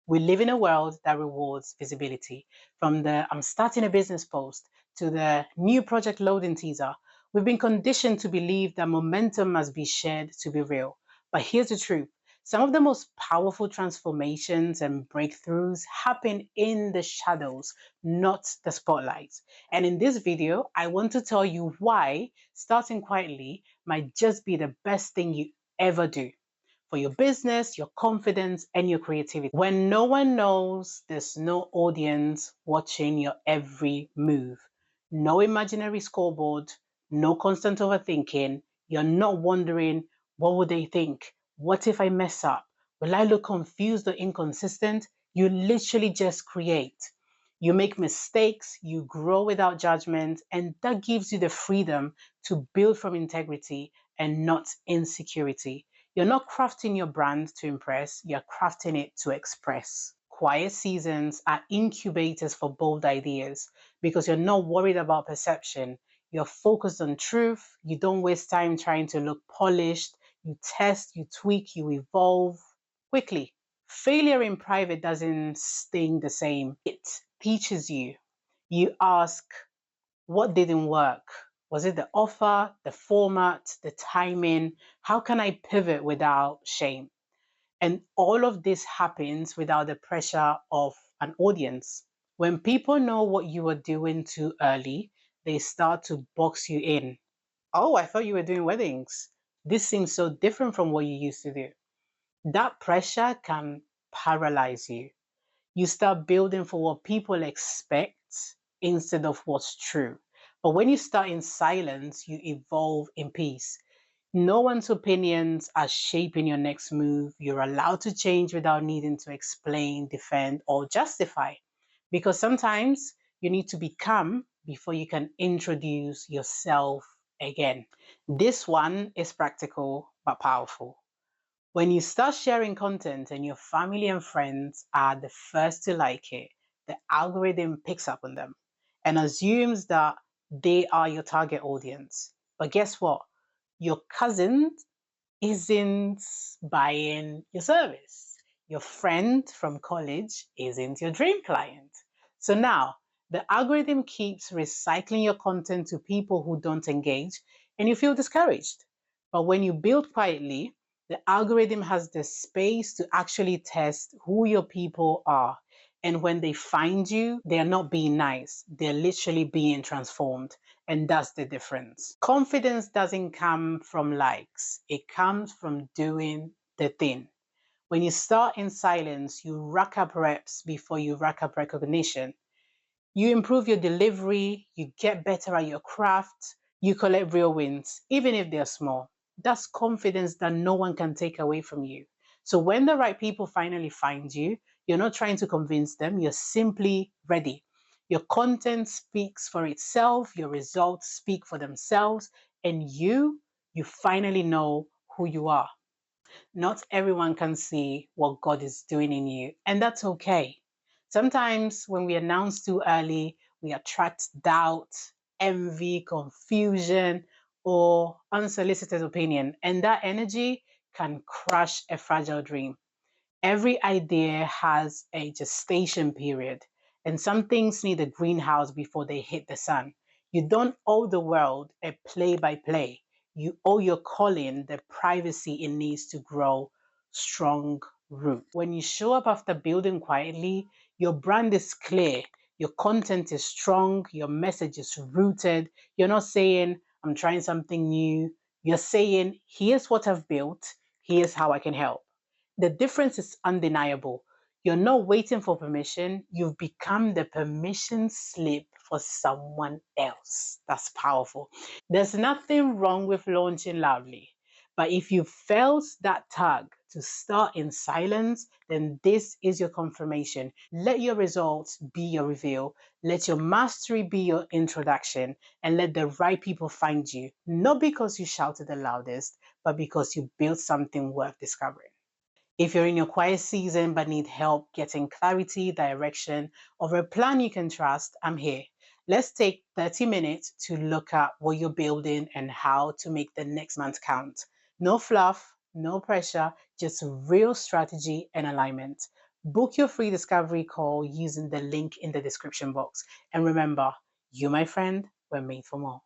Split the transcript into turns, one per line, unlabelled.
We live in a world that rewards visibility. From the I'm starting a business post to the new project loading teaser, we've been conditioned to believe that momentum must be shared to be real. But here's the truth. Some of the most powerful transformations and breakthroughs happen in the shadows, not the spotlight. And in this video, I want to tell you why starting quietly might just be the best thing you ever do for your business, your confidence, and your creativity. When no one knows, there's no audience watching your every move. No imaginary scoreboard, no constant overthinking. You're not wondering, what would they think? What if I mess up? Will I look confused or inconsistent? You literally just create. You make mistakes, you grow without judgment, and that gives you the freedom to build from integrity and not insecurity. You're not crafting your brand to impress, you're crafting it to express. Quiet seasons are incubators for bold ideas because you're not worried about perception. You're focused on truth. You don't waste time trying to look polished. You test, you tweak, you evolve quickly. Failure in private doesn't sting the same. It teaches you. You ask, what didn't work? Was it the offer, the format, the timing? How can I pivot without shame? And all of this happens without the pressure of an audience. When people know what you are doing too early, they start to box you in. Oh, I thought you were doing weddings. This seems so different from what you used to do. That pressure can paralyze you. You start building for what people expect instead of what's true. But when you start in silence, you evolve in peace. No one's opinions are shaping your next move. You're allowed to change without needing to explain, defend, or justify. Because sometimes you need to become before you can introduce yourself again. This one is practical but powerful. When you start sharing content and your family and friends are the first to like it, the algorithm picks up on them and assumes that they are your target audience. But guess what? Your cousin isn't buying your service. Your friend from college isn't your dream client. So now the algorithm keeps recycling your content to people who don't engage and you feel discouraged. But when you build quietly, the algorithm has the space to actually test who your people are. And when they find you, they are not being nice. They're literally being transformed. And that's the difference. Confidence doesn't come from likes, it comes from doing the thing. When you start in silence, you rack up reps before you rack up recognition. You improve your delivery, you get better at your craft, you collect real wins, even if they're small. That's confidence that no one can take away from you. So when the right people finally find you, you're not trying to convince them, you're simply ready. Your content speaks for itself, your results speak for themselves, and you finally know who you are. Not everyone can see what God is doing in you, and that's okay. Sometimes when we announce too early, we attract doubt, envy, confusion, or unsolicited opinion, and that energy can crush a fragile dream. Every idea has a gestation period, and some things need a greenhouse before they hit the sun. You don't owe the world a play by play. You owe your calling the privacy it needs to grow strong root. When you show up after building quietly, your brand is clear, your content is strong, your message is rooted. You're not saying, I'm trying something new. You're saying, here's what I've built, here's how I can help. The difference is undeniable. You're not waiting for permission, you've become the permission slip for someone else. That's powerful. There's nothing wrong with launching loudly, but if you felt that tug to start in silence, then this is your confirmation. Let your results be your reveal. Let your mastery be your introduction, and let the right people find you, not because you shouted the loudest, but because you built something worth discovering. If you're in your quiet season but need help getting clarity, direction, or a plan you can trust, I'm here. Let's take 30 minutes to look at what you're building and how to make the next month count. No fluff, no pressure, just real strategy and alignment. Book your free discovery call using the link in the description box. And remember, you, my friend, were made for more.